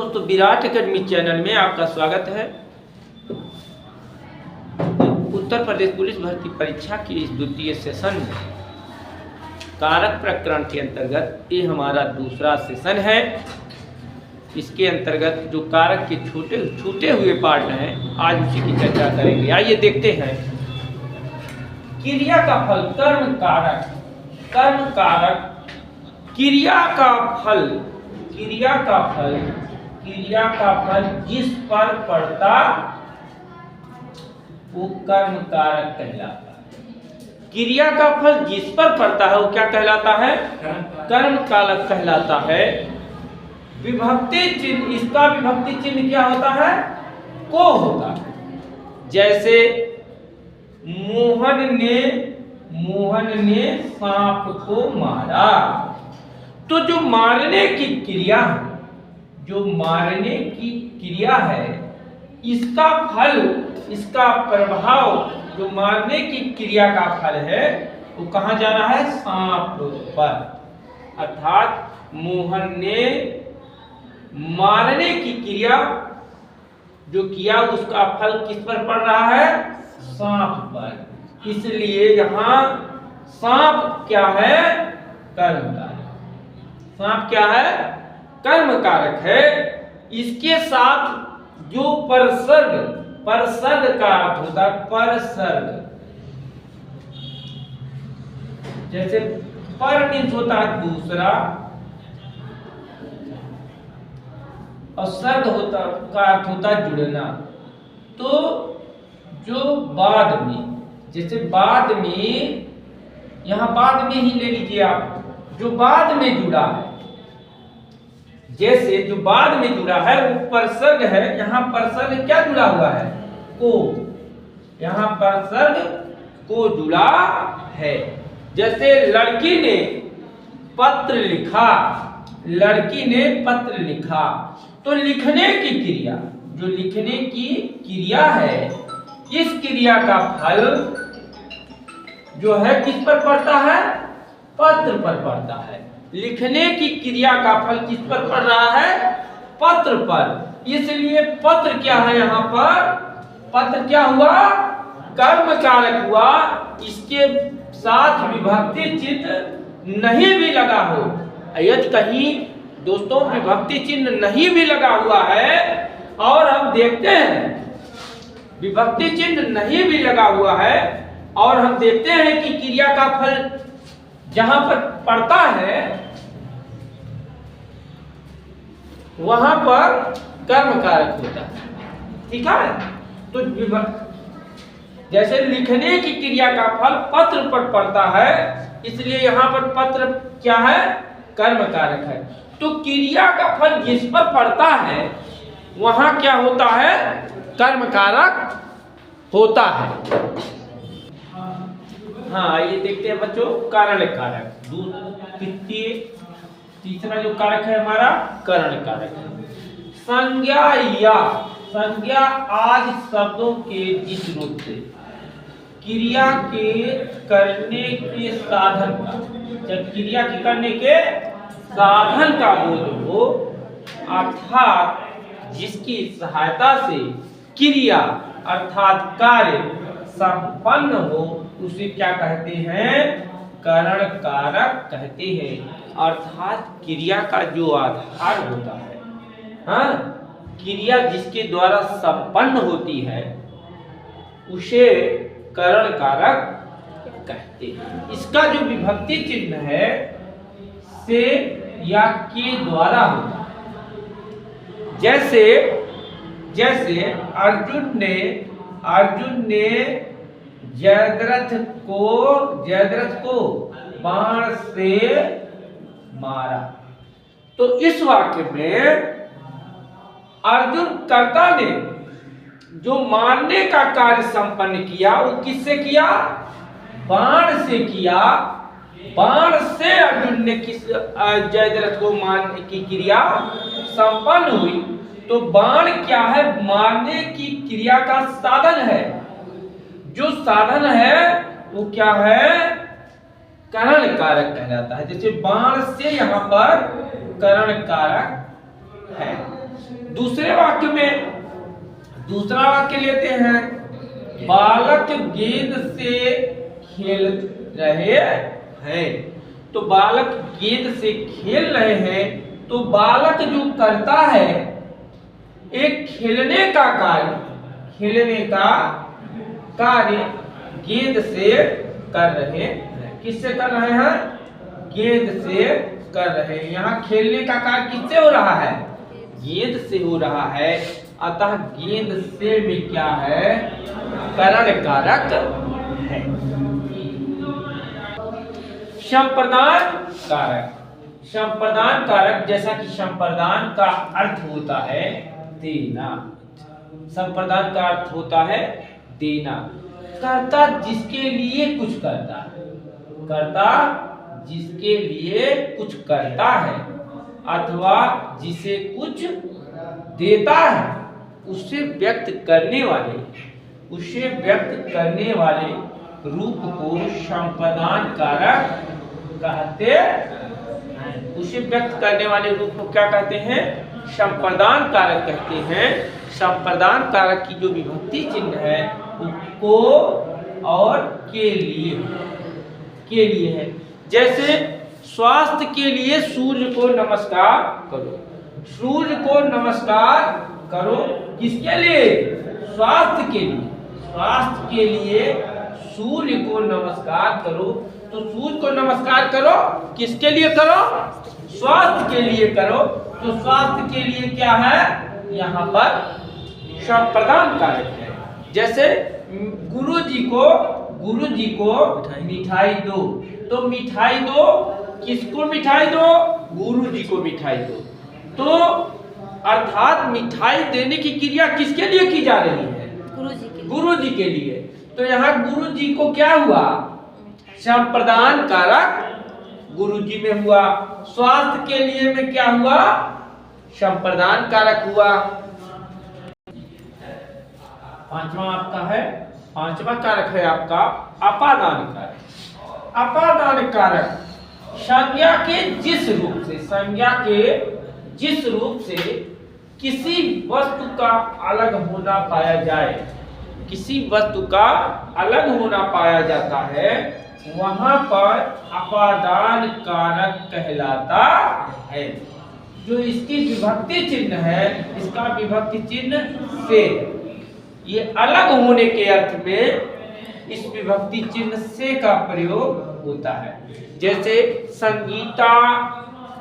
दोस्तों, Virat academy channel में आपका स्वागत है। उत्तर प्रदेश पुलिस भर्ती परीक्षा की इस द्वितीय सेशन में कारक प्रकरण के अंतर्गत ये हमारा दूसरा सेशन है। इसके अंतर्गत जो कारक के छूटे हुए पार्ट हैं, आज उसी की चर्चा करेंगे। आइए देखते हैं। क्रिया का फल कर्म कारक, कर्म कारक क्रिया का फल जिस पर पड़ता वो कर्म कारक कहलाता है। क्रिया का फल जिस पर पड़ता है वो क्या कहलाता है? कर्म कारक कहलाता है। विभक्ति चिन्ह, इसका विभक्ति चिन्ह क्या होता है? को होता है। जैसे मोहन ने सांप को मारा, तो जो मारने की क्रिया है, इसका फल, इसका प्रभाव, जो मारने की क्रिया का फल है वो कहाँ जा रहा है? सांप पर। अर्थात मोहन ने मारने की क्रिया जो किया उसका फल किस पर पड़ रहा है? सांप पर। इसलिए यहाँ सांप क्या है? कर्म कारक। सांप क्या है? कर्म कारक है। इसके साथ जो परसर्ग का अर्थ होता है, परसर्ग, जैसे पर मीन्स होता है दूसरा, और सर्ग होता का अर्थ होता है जुड़ना। तो जो बाद में, जैसे बाद में, यहां बाद में ही ले लीजिए आप, जो बाद में जुड़ा है, जैसे जो बाद में जुड़ा है वो परसर्ग है। यहां परसर्ग क्या जुड़ा हुआ है? को। यहां परसर्ग को जुड़ा है। जैसे लड़की ने पत्र लिखा, तो लिखने की क्रिया, जो लिखने की क्रिया है, इस क्रिया का फल जो है किस पर पड़ता है? पत्र पर पड़ता है। लिखने की क्रिया का फल किस पर पड़ रहा है? पत्र पर। इसलिए पत्र क्या है? यहाँ पर पत्र क्या हुआ? कर्म कारक हुआ। इसके साथ विभक्ति चिन्ह नहीं भी लगा हो, यदि कहीं दोस्तों विभक्ति चिन्ह नहीं भी लगा हुआ है और हम देखते हैं विभक्ति चिन्ह नहीं भी लगा हुआ है और हम देखते हैं कि क्रिया का फल जहां पर पड़ता है वहां पर कर्म कारक होता है। ठीक है? तो जैसे लिखने की क्रिया का फल पत्र पर पड़ता है, इसलिए यहां पर पत्र क्या है? कर्म कारक है। तो क्रिया का फल जिस पर पड़ता है वहां क्या होता है? कर्म कारक होता है। हाँ, आइए देखते हैं बच्चों कारण कारक। तीसरा जो कारक है हमारा करण कारक है। संज्ञा आज शब्दों के जिस रूप से क्रिया के करने के साधन का, जब क्रिया के करने के साधन का बोध हो, अर्थात जिसकी सहायता से क्रिया अर्थात कार्य संपन्न हो, उसे क्या कहते हैं? करण कारक कहते हैं। अर्थात क्रिया का जो आधार होता है, हाँ, क्रिया जिसके द्वारा संपन्न होती है उसे करण कारक कहते हैं। इसका जो विभक्ति चिन्ह है से या के द्वारा होता है। जैसे अर्जुन ने जयद्रथ को बाण से मारा। तो इस वाक्य में अर्जुन कर्ता ने जो मारने का कार्य संपन्न किया वो किससे किया? बाण से किया। बाण से अर्जुन ने जयद्रथ को मारने की क्रिया संपन्न हुई। तो बाण क्या है? मारने की क्रिया का साधन है। जो साधन है वो क्या है? करण कारक कहलाता है। जैसे बाण से यहाँ पर करण कारक है। दूसरे वाक्य में दूसरा वाक्य लेते हैं, बालक गेंद से खेल रहे हैं। तो बालक गेंद से खेल रहे हैं, तो बालक जो करता है एक खेलने का कार्य गेंद से कर रहे हैं। किससे कर रहे हैं? गेंद से कर रहे हैं। यहाँ खेलने का कार्य किससे हो रहा है? गेंद से हो रहा है। अतः गेंद से में क्या है? करण कारक है। संप्रदान कारक। संप्रदान कारक, जैसा कि संप्रदान का अर्थ होता है देना। संप्रदान का अर्थ होता है देना। कर्ता जिसके लिए कुछ करता है, कर्ता जिसके लिए कुछ करता है अथवा जिसे कुछ देता है, उसे व्यक्त करने वाले रूप को संप्रदान कारक कहते हैं। उसे व्यक्त करने वाले रूप को क्या कहते हैं? संप्रदान कारक कहते हैं। संप्रदान कारक की जो विभक्ति चिन्ह है को और के लिए है। जैसे स्वास्थ्य के लिए सूर्य को नमस्कार करो। सूर्य को नमस्कार करो किसके लिए? स्वास्थ्य के लिए। स्वास्थ्य के लिए सूर्य को नमस्कार करो। तो सूर्य को नमस्कार करो किसके लिए करो? स्वास्थ्य के लिए करो। तो स्वास्थ्य के लिए क्या है? यहाँ पर संप्रदान कारक है। जैसे गुरुजी को मिठाई दो। तो मिठाई दो किसको? मिठाई दो गुरुजी को मिठाई दो। तो अर्थात मिठाई देने की क्रिया किसके लिए की जा रही है? गुरुजी के लिए। तो यहाँ गुरुजी को क्या हुआ? संप्रदान कारक गुरुजी में हुआ। स्वास्थ्य के लिए में क्या हुआ? संप्रदान कारक हुआ। पांचवा कारक है आपका अपादान कारक। अपादान कारक संज्ञा के जिस रूप से किसी वस्तु का अलग होना पाया जाए, किसी वस्तु का अलग होना पाया जाता है, वहां पर अपादान कारक कहलाता है। जो इसकी विभक्ति चिन्ह है, इसका विभक्ति चिन्ह से, ये अलग होने के अर्थ में इस विभक्ति चिन्ह से का प्रयोग होता है। जैसे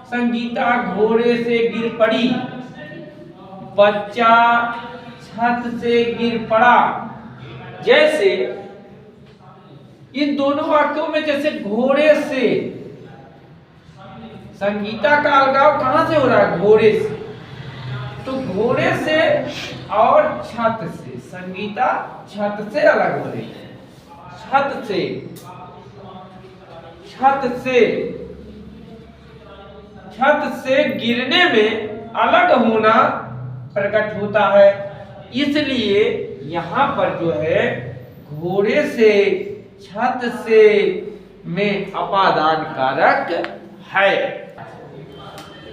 संगीता घोड़े से गिर पड़ी, बच्चा छत से गिर पड़ा। जैसे इन दोनों वाक्यों में जैसे घोड़े से, संगीता का अलगाव कहां से हो रहा है? घोड़े से। तो घोड़े से और छत से, संगीता छत से अलग हो रही है। छत से गिरने में अलग होना प्रकट होता है। इसलिए यहाँ पर जो है घोड़े से, छत से में अपादान कारक है।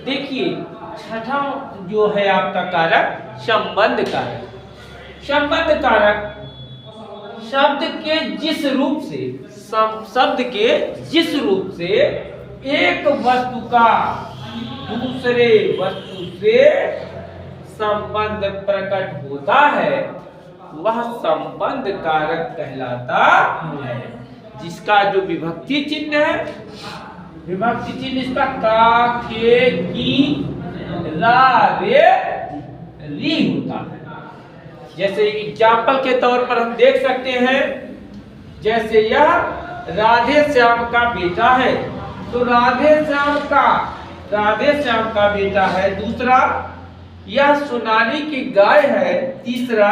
देखिए छठा जो है आपका कारक संबंध कारक। संबंध कारक शब्द के जिस रूप से एक वस्तु का दूसरे वस्तु से संबंध प्रकट होता है, वह संबंध कारक कहलाता है। जिसका जो विभक्ति चिन्ह है, विभक्ति चिन्ह इसका का, के, की, रा, रे, री होता है। जैसे एग्जाम्पल के तौर पर हम देख सकते हैं, जैसे यह राधे श्याम का बेटा है, तो राधे श्याम का बेटा है। दूसरा, यह सोनाली की गाय है। तीसरा,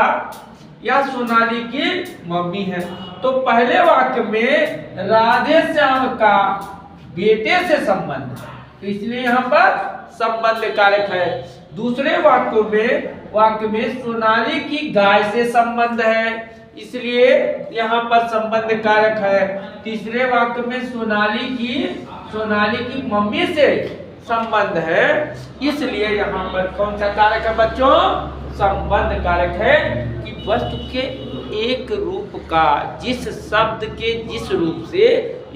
यह सोनाली की मम्मी है। तो पहले वाक्य में राधे श्याम का बेटे से संबंध है, तो इसलिए यहाँ पर संबंध कारक है। दूसरे वाक्य में सोनाली की गाय से संबंध है, इसलिए यहाँ पर संबंध कारक है। तीसरे वाक्य में सोनाली की मम्मी से संबंध है, इसलिए यहाँ पर कौन सा कारक है बच्चों? संबंध कारक है कि वस्तु के एक रूप का, जिस शब्द के जिस रूप से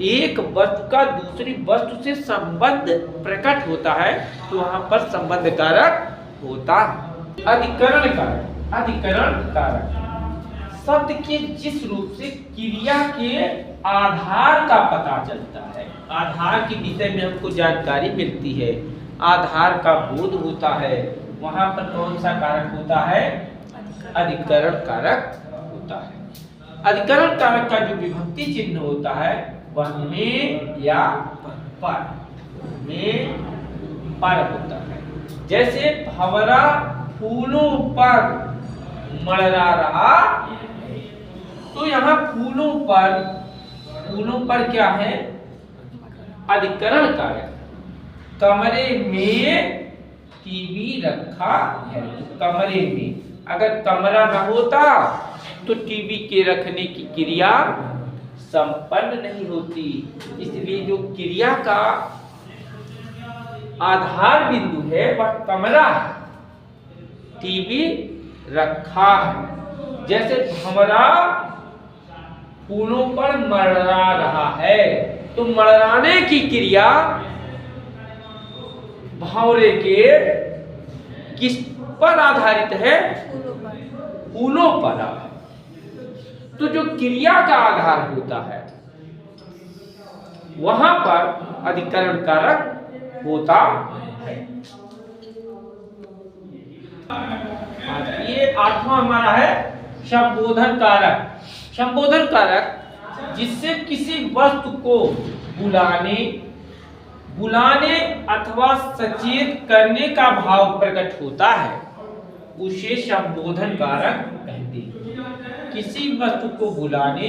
एक वस्तु का दूसरी वस्तु से संबंध प्रकट होता है तो वहां पर संबंध कारक होता है। अधिकरण कारक, अधिकरण कारक शब्द के जिस रूप से क्रिया के आधार का पता चलता है, आधार के विषय में हमको जानकारी मिलती है, आधार का बोध होता है, वहां पर कौन सा कारक होता है? अधिकरण कारक होता है। अधिकरण कारक का जो विभक्ति चिन्ह होता है वह में या पर, में पर होता है। जैसे भंवरा फूलों पर मड़रा रहा, तो यहाँ फूलों पर क्या है? अधिकरण कारक। कमरे में टीवी रखा है, कमरे में, अगर कमरा न होता तो टीवी के रखने की क्रिया संपन्न नहीं होती। इसलिए जो क्रिया का आधार बिंदु है वह कमरा है, टीवी रखा है। जैसे भंवरा फूलों पर मड़रा रहा है, तो मड़राने की क्रिया भंवरे के किस पर आधारित है? फूलों पर। तो जो क्रिया का आधार होता है वहां पर अधिकरण कारक होता है। ये आठवां हमारा है संबोधन कारक। संबोधन कारक जिससे किसी वस्तु को बुलाने अथवा सचेत करने का भाव प्रकट होता है उसे संबोधन कारक कहते हैं। किसी वस्तु को बुलाने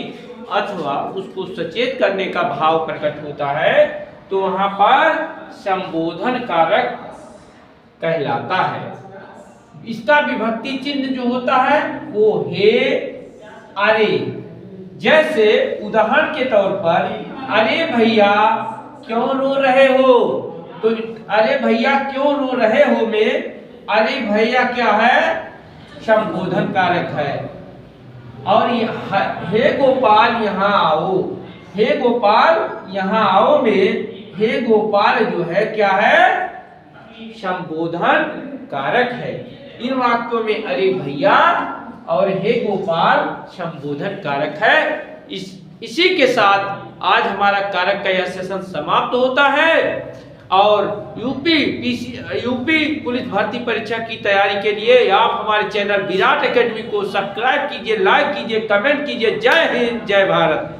अथवा उसको सचेत करने का भाव प्रकट होता है तो वहां पर संबोधन कारक कहलाता है। इसका विभक्ति चिन्ह जो होता है वो हे, अरे। जैसे उदाहरण के तौर पर अरे भैया क्यों रो रहे हो, तो अरे भैया क्यों रो रहे हो में अरे भैया क्या है? संबोधन कारक है। और हे गोपाल यहाँ आओ, हे गोपाल यहाँ आओ में हे गोपाल जो है क्या है? संबोधन कारक है। इन वाक्यों में अरे भैया और हे गोपाल संबोधन कारक है। इसी के साथ आज हमारा कारक का यह सेशन समाप्त होता है। और यूपी पुलिस भर्ती परीक्षा की तैयारी के लिए आप हमारे चैनल विराट एकेडमी को सब्सक्राइब कीजिए, लाइक कीजिए, कमेंट कीजिए। जय हिंद, जय भारत।